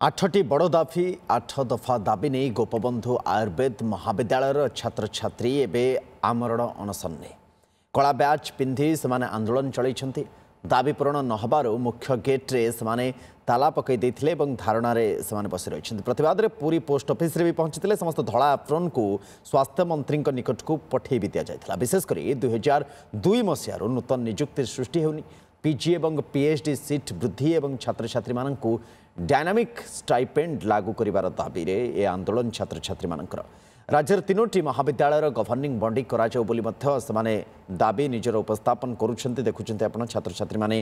आठटी बड़ दाबी 8 दफा दाबी नहीं गोपबंधु आयुर्वेद महाविद्यालय छात्र छात्री एवं आमरण अनशन कला बैच पिंधि से आंदोलन चलती दाबी पूरण नहबार मुख्य गेट्रे से ताला पकई धारणा से बसी रही प्रतिवाद में पुरी पोस्ट ऑफिस भी पहुंची समस्त धला एप्रोन को स्वास्थ्य मंत्री निकट को पठे भी दि जाता विशेषकर 2002 मसीह नूतन निजुक्ति सृष्टि होनी पीजी और पीएचडी सीट वृद्धि और छात्र छात्री मानू डायनामिक स्टाइपेंड लागू करिवार दाबी रे ए आंदोलन छात्र छात्री मानकर राज्यर 3टी महाविद्यालय गवर्निंग बॉडी कराजाऊ बोली मध्य से दाबी निजर उपस्थापन करुछन्ते देखुछन्ते आपण छात्र छात्री माने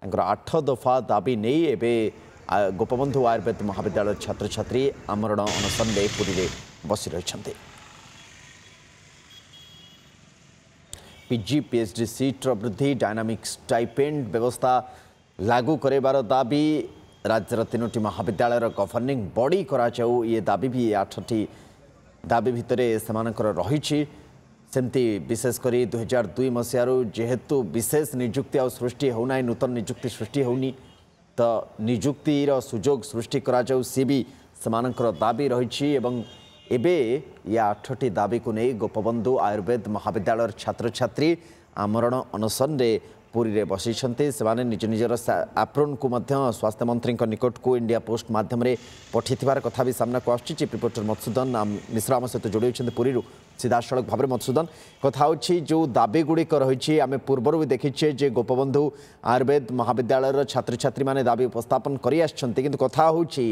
8 दफा दाबी नहीं एवं गोपबंधु आयुर्वेद महाविद्यालय छात्र छात्री आमरण अनशन में पुरी रे बसी रहिछन्ते पीजी पीएचडी सीट वृद्धि डायनामिक स्टाइपेंड व्यवस्था लागू करिवार दाबी राज्यर 3टी महाविद्यालय गवर्निंग बॉडी कराजाऊ ये दाबी भी 8टी दाबी भितर रही सेमती विशेषकर 2002 मसीह जेहेतु विशेष निजुक्ति आ सृष्टि होना नूतन निजुक्ति सृष्टि होनी तो निजुक्तिर सुजोग सृष्टि कराजाऊ सी भी सेमानकर दाबी रही एबे या 8टी दाबी को नहीं गोपबंधु आयुर्वेद महाविद्यालय छात्र छात्री आमरण अनशन रे पुरी रे बसी से निज निजर एप्रोन को स्वास्थ्य मंत्री निकट को इंडिया पोस्ट माध्यम पठि कथा भी सामना को आसुची चीफ रिपोर्टर मधुसूदन मिश्रा आम सहित जोड़ी पुरी सीधासलख भाव में मधुसूदन कथा होची जो दाबी गुड़िक रही आम पूर्वर भी देखीचे जे गोपबंधु आयुर्वेद महाविद्यालय छात्र छात्री माने दाबी उपस्थापन कर किंतु कथा होची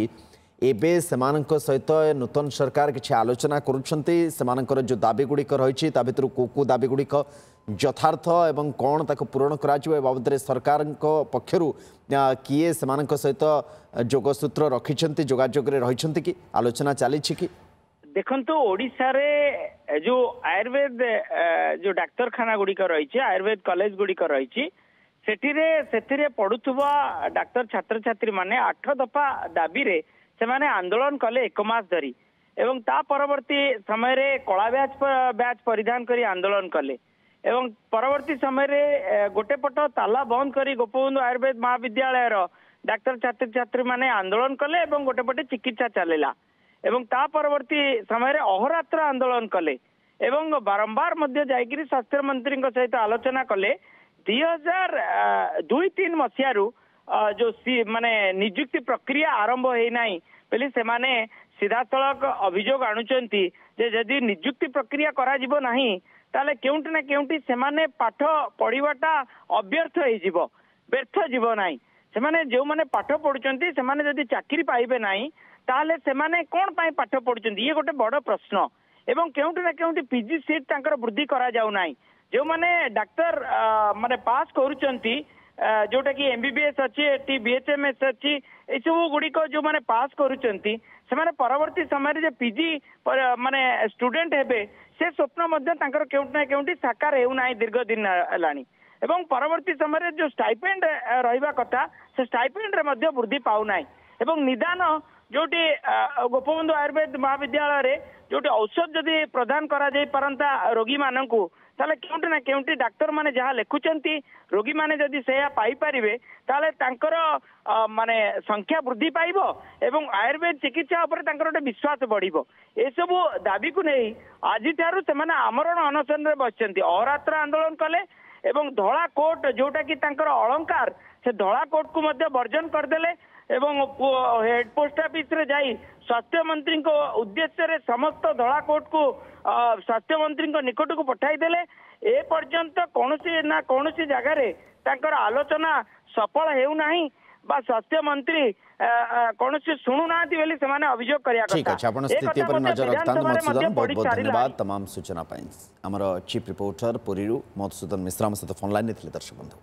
एबे सेमानक सहित नूतन सरकार किसी आलोचना करुँच जो दाबी गुड़िक रही भर को दाबी गुड़िक यथार्थ एवं कौन ताको पूरण करा बाबद सरकार पक्षर किए सेमानक सहित जोगसूत्र रखिंट जोगाजोग रही कि आलोचना चली कि देखो ओडिशा रे जो आयुर्वेद जो डाक्तरखाना गुड़िक रही आयुर्वेद कॉलेज गुड़िक रही से पढ़ुवा डाक्तर छात्र छात्री माने 8 दफा दाबी रे से माने आंदोलन कले 1 मास धरी एवं ता परवर्ती समय रे कला बैच परिधान करी आंदोलन कले एवं परवर्ती समय रे गोटे पट ताला बंद करी गोपबंधु आयुर्वेद महाविद्यालय डाक्तर छात्र छात्री माने आंदोलन कले एवं गोटे पटे चिकित्सा चलेला एवं ता परवर्ती समय रे अहोरात्र आंदोलन कले एवं बारंबार मध्य जायगिरी स्वास्थ्य मंत्री सहित आलोचना कले 2002-3 मसीह जो माने नियुक्ति प्रक्रिया आरंभ है नहीं पहले से माने सीधासलख अभियोग आणुचंती जे यदि नियुक्ति प्रक्रिया करा जिवो नहीं ताले केउंटी ना केउंटी से माने पाठ पढ़िबाटा अव्यर्थ हो जिवो व्यर्थ जीव नहीं से माने जो माने पाठ पढ़ुचंती से माने यदि चाकरी पाइबे नहीं ताले से माने कोन पाई पाठ पढ़ुचंती ये गोटे बड़ प्रश्न एवं केउंटी ना केउंटी पीजी सीट तांकर वृद्धि करा जाउ नहीं जो माने डाक्टर माने पास करूचंती जोटा कि एमबीबीएस अच्छी बीएचएमएस अच्छी ये सब गुड़िक जो माने पास करूचंती से माने परवर्ती समय रे पीजी माने स्टूडेंट हेबे से स्वप्न केउंटी साकार हेउना दीर्घ दिन हेलानी एवं परवर्ती समय जो स्टाइपेंड रहिबा कथा से स्टाइपेंड रे मध्य वृद्धि पाउना एवं निदान जोटी गोपबंधु आयुर्वेद महाविद्यालय रे जोटी औषध जदि प्रदान करा जाई परंता रोगी माननकु ताले केउंटी ना केउंटी डाक्टर माने जहाँ लिखुचंती रोगी माने जदि सेया पाई परिबे ताले तांकर माने संख्या वृद्धि पाइबो एवं आयुर्वेद चिकित्सा ऊपर तांकर गोटे विश्वास बढ़िबो ए सब दाबी को नहीं आज ठारू से माने आमरण अनशन रे बसचंती अहोरात्र आंदोलन कले एवं धला कोट जोटा कि तांकर अलंकार से धला कोट को मध्य वर्जन करदेले एवं हेड पोस्ट ऑफिस रे जाई स्वास्थ्य मंत्री को उद्देश्य रे समस्त धला कोट को स्वास्थ्य मंत्री निकट को पठाई देले ए पर्यंत कौनसी ना कौनसी जगह रे तांकर आलोचना सफल हेउ नाही बा स्वास्थ्य मंत्री कौनसी सुनु नाती बेली से माने अभियोग करिया कथा ठीक अछि आपण स्थिति पर नजर रखतान मधुसूदन बहुत बहुत धन्यवाद तमाम सूचना पाइन हमर चीफ रिपोर्टर पुरीरू मधुसूदन मिश्रा हम सहित फोन लाइन ने दर्शक बंधु।